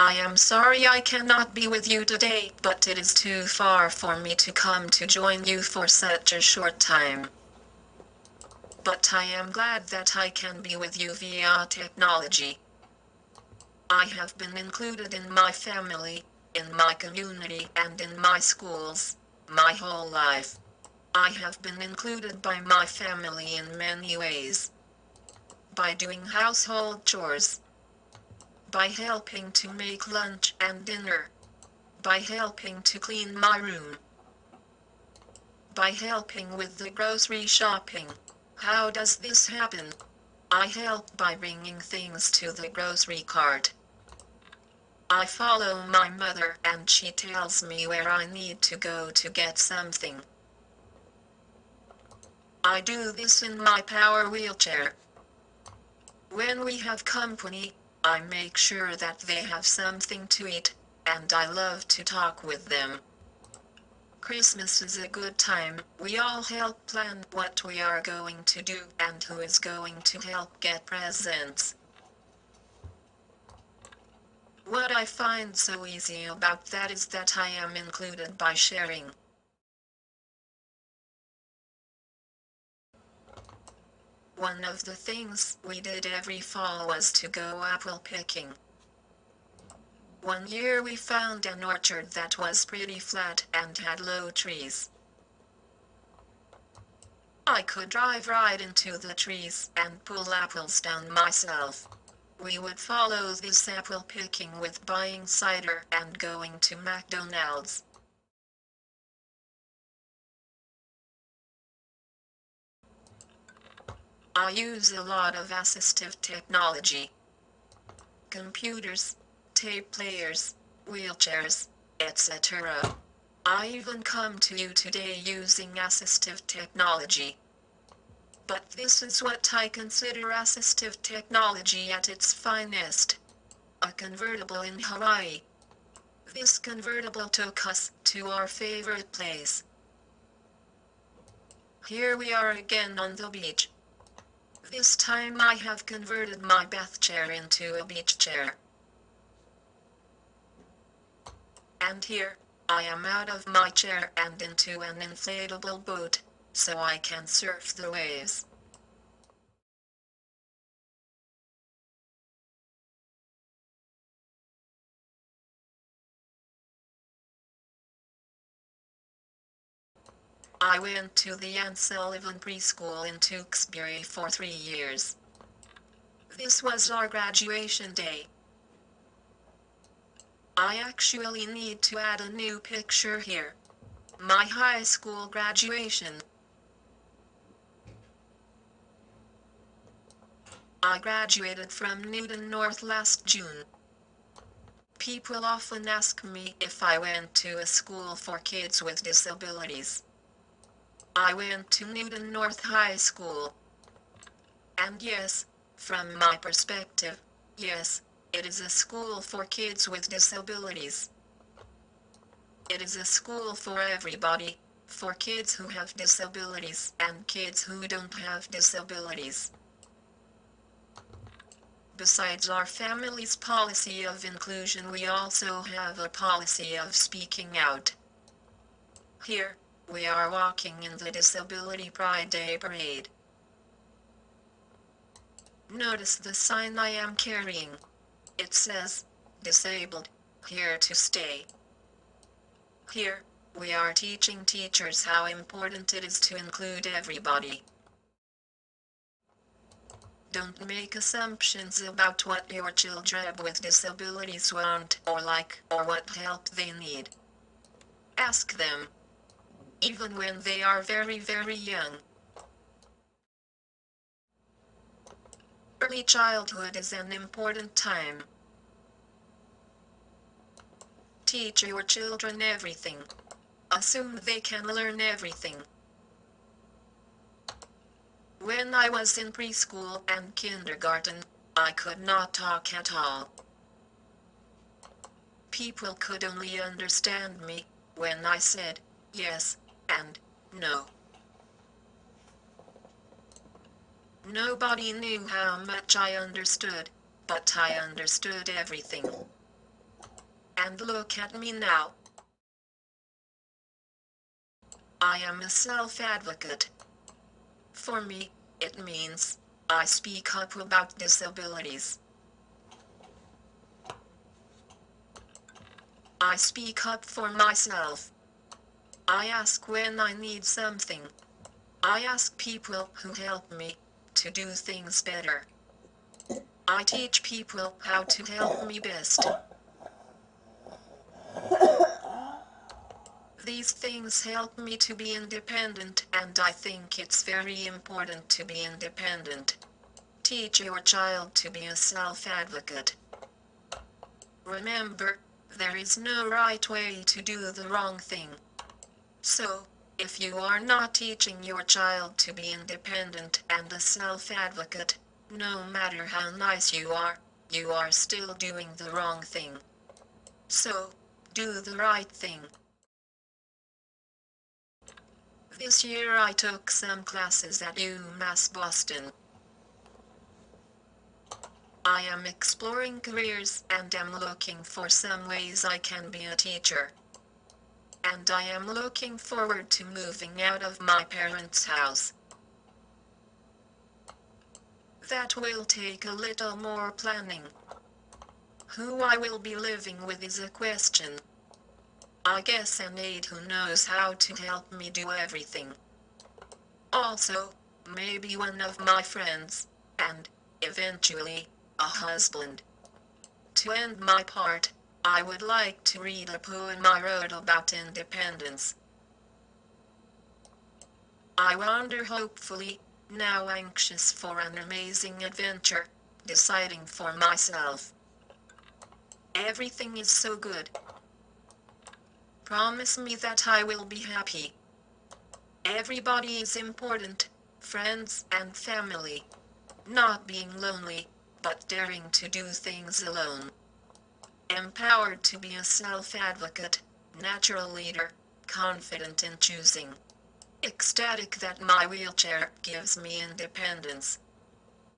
I am sorry I cannot be with you today, but it is too far for me to come to join you for such a short time. But I am glad that I can be with you via technology. I have been included in my family, in my community, and in my schools, my whole life. I have been included by my family in many ways. By doing household chores. By helping to make lunch and dinner. By helping to clean my room. By helping with the grocery shopping. How does this happen? I help by bringing things to the grocery cart. I follow my mother and she tells me where I need to go to get something. I do this in my power wheelchair. When we have company, I make sure that they have something to eat, and I love to talk with them. Christmas is a good time. We all help plan what we are going to do and who is going to help get presents. What I find so easy about that is that I am included by sharing. One of the things we did every fall was to go apple picking. One year we found an orchard that was pretty flat and had low trees. I could drive right into the trees and pull apples down myself. We would follow this apple picking with buying cider and going to McDonald's. I use a lot of assistive technology. Computers, tape players, wheelchairs, etc. I even come to you today using assistive technology. But this is what I consider assistive technology at its finest. A convertible in Hawaii. This convertible took us to our favorite place. Here we are again on the beach. This time I have converted my bath chair into a beach chair. And here, I am out of my chair and into an inflatable boat, so I can surf the waves. I went to the Anne Sullivan Preschool in Tewksbury for 3 years. This was our graduation day. I actually need to add a new picture here. My high school graduation. I graduated from Newton North last June. People often ask me if I went to a school for kids with disabilities. I went to Newton North High School. And yes, from my perspective, yes, it is a school for kids with disabilities. It is a school for everybody, for kids who have disabilities and kids who don't have disabilities. Besides our family's policy of inclusion, we also have a policy of speaking out. Here, we are walking in the Disability Pride Day Parade. Notice the sign I am carrying. It says, "Disabled, here to stay." Here, we are teaching teachers how important it is to include everybody. Don't make assumptions about what your children with disabilities want or like or what help they need. Ask them. Even when they are very, very young. Early childhood is an important time. Teach your children everything. Assume they can learn everything. When I was in preschool and kindergarten, I could not talk at all. People could only understand me when I said yes and no. Nobody knew how much I understood, but I understood everything. And look at me now. I am a self-advocate. For me, it means I speak up about disabilities. I speak up for myself. I ask when I need something. I ask people who help me to do things better. I teach people how to help me best. These things help me to be independent, and I think it's very important to be independent. Teach your child to be a self-advocate. Remember, there is no right way to do the wrong thing. So, if you are not teaching your child to be independent and a self-advocate, no matter how nice you are still doing the wrong thing. So, do the right thing. This year I took some classes at UMass Boston. I am exploring careers and am looking for some ways I can be a teacher. And I am looking forward to moving out of my parents' house. That will take a little more planning. Who I will be living with is a question. I guess an aide who knows how to help me do everything. Also, maybe one of my friends, and, eventually, a husband. To end my part, I would like to read a poem I wrote about independence. I wander hopefully, now anxious for an amazing adventure, deciding for myself. Everything is so good. Promise me that I will be happy. Everybody is important, friends and family. Not being lonely, but daring to do things alone. Empowered to be a self-advocate, natural leader, confident in choosing. Ecstatic that my wheelchair gives me independence.